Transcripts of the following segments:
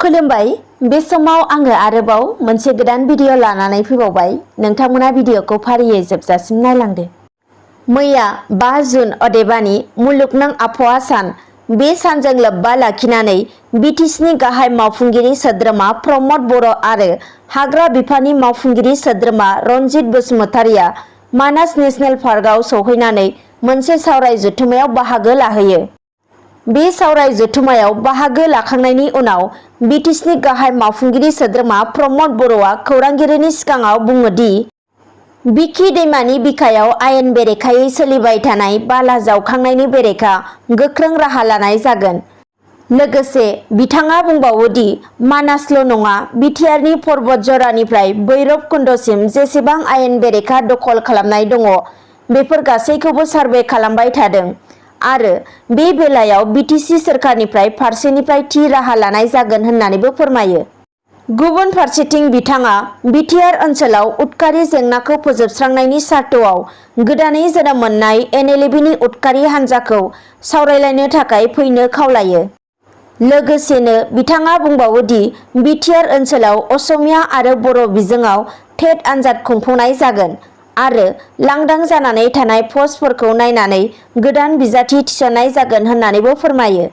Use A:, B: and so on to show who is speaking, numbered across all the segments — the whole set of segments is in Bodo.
A: खुलुमबाय बे समाव आङो आरोबाव मोनसे गोदान भिडिअ लानानै फैबावबाय। नोंथांमोना भिडिअखौ फारियै जोबजासिम नायलांदो। मैया 5 जुन अदेबानि मुलुगनां आबहावा सान। बे सानजों लोब्बा लाखिनानै बिटिसिनि गाहाय मावफुंगिरि सोद्रोमा प्रमद बर' आरो हाग्रा बिफाननि मावफुंगिरि सोद्रोमा रनजित बसुमतारिया मानास नेशनेल पार्कआव सौहैनानै मोनसे सावराय जथुम्मायाव बाहागो लाहैयो। बे सावराय जथुम्मायाव बाहागो लाखांनायनि उनाव बिटिसिनि गाहाय मावफुंगिरि सोद्रोमा प्रमद बर'आ खौरांगिरिनि सिगाङाव बुङो दि बिखि दैमानि बिखायाव आयेन बेरेखायै सोलिबाय थानाय बाला जावखांनायनि बेरेखा गोख्रों राहा लानाय जागोन। लोगोसे बिथाङा बुंबावो दि मानासल' नङा बिटिआरनि पर्बत जरानिफ्राय भैरब कुन्दसिम जेसेबां आयेन बेरेखा दखल खालामनाय दङ बेफोर गासैखौबो सारभे खालामबाय थादों आरो बे बेलायाव बिटिसि सोरखारनिफ्राय फारसेनिफ्राय थि राहा लानाय जागोन होननानैबो फोरमायो। गुबुन फारसेथिं बिथाङा बिटिआर ओनसोलाव उदखारि जेंनाखौ फोजोबस्रांनायनि सार्थआव गोदानै जोनोम मोननाय NLAB-नि उदखारि हान्जाखौ सावरायलायनो थाखाय फैनो खावलायो। लोगोसेनो बिथाङा बुंबावो दि बिटिआर ओनसोलाव असमिया आरो बर' बिजोङाव टेट आनजाद खुंफुंनाय जागोन आरो लांदां जानानै थानाय पस्टफोरखौ नायनानै गोदान बिजाथि थिसननाय जागोन होननानैबो फोरमायो।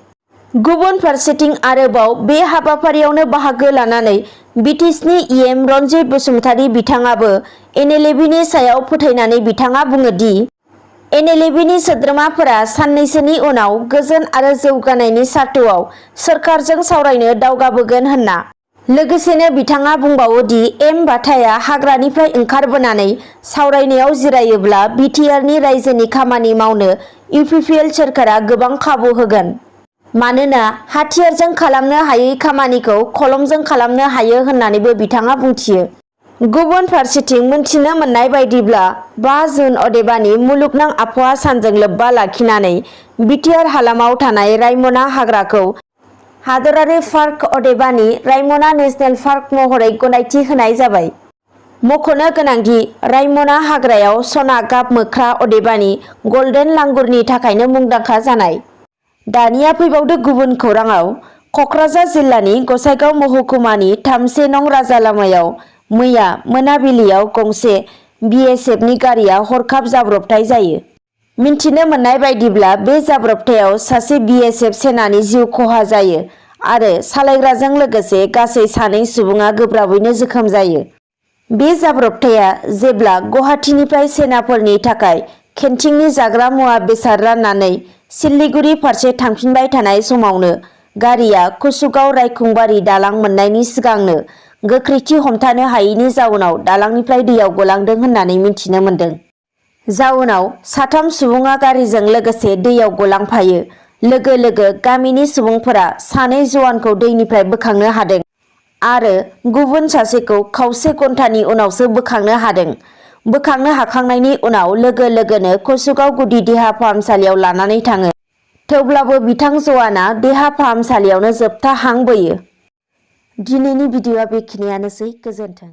A: गुबुन फारसेथिं आरोबाव बे हाबाफारियावनो बाहागो लानानै बिटिसिनि EM रनजित बसुमतारि बिथाङाबो NLAB-नि सायाव फोथायनानै बिथाङा बुङो दि NLAB-नि सोद्रोमाफोरा साननैसोनि उनाव गोजोन आरो जौगानायनि सार्थआव सोरखारजों सावरायनो दावगाबोगोन होनना। लोगोसेनो बिथाङा बुंबावो दि एम बाथाया हाग्रानिफ्राय ओंखारबोनानै सावरायनायाव जिरायोब्ला बिटिआरनि रायजोनि खामानि मावनो UPPL सोरखारा गोबां खाबु होगोन। मानोना हाथियारजों खालामनो हायै खामानिखौ खलमजों खालामनो हायो होननानैबो बिथाङा बुंथियो। गुबुन फारसेथिं मोनथिनो मोननाय बायदिब्ला 5 जुन अदेबानि मुलुगनां आबहावा सानजों लोब्बा लाखिनानै बिटिआर हालामाव थानाय रायमना हाग्राखौ हादरारि पार्क अदेबानि रायमना नेशनेल पार्क महरै गनायथि होनाय जाबाय। मख'नो गोनांदि रायमना हाग्रायाव सना गाब मोख्रा अदेबानि गल्डेन लांगुरनि थाखायनो मुंदांखा जानाय। दानिया फैबावदो गुबुन खौराङाव। क'क्राझार जिल्लानि गसाइगाव महकुमानि 3 नं राजा लामायाव मैया मोनाबिलियाव गंसे BSFनि गारिया हरखाब जाब्रबथाय जायो। मिन्थिनो मोननाय बायदिब्ला बे जाब्रबथायाव सासे BSF सेनानि जिउ खहा जायो आरो सालायग्राजों लोगोसे गासै 2 सुबुङा गोब्राबैनो जोखोम जायो। बे जाब्रबथाया जेब्ला गुवाहाटीनिफ्राय सेनाफोरनि थाखाय केन्टिननि जाग्रा मुवा बेसाद राननानै सिल्लिगुरि फारसे थांफिनबाय थानाय समावनो गारिया कुसुगाव रायखुंबारि दालां मोननायनि सिगांनो गोख्रैथि हमथानो हायैनि जाउनाव दालांनिफ्राय दैयाव गलांदों होननानै मिन्थिनो मोन्दों। जाउनाव 3 सुबुङा गारिजों लोगोसे दैयाव गलांफायो। लोगो लोगो गामिनि सुबुंफोरा 2 जवानखौ दैनिफ्राय बोखांनो हादों आरो गुबुन सासेखौ खावसे घन्टानि उनावसो बोखांनो हादों। बोखांनो हाखांनायनि उनाव लोगो लोगोनो कुसुगाव गुदि देहा फाहामसालियाव लानानै थाङो। थेवब्लाबो बिथां जवाना देहा फाहामसालियावनो जोबथा हां बोयो। दिनैनि भिडिअआ बेखिनियानोसै। गोजोन्थों।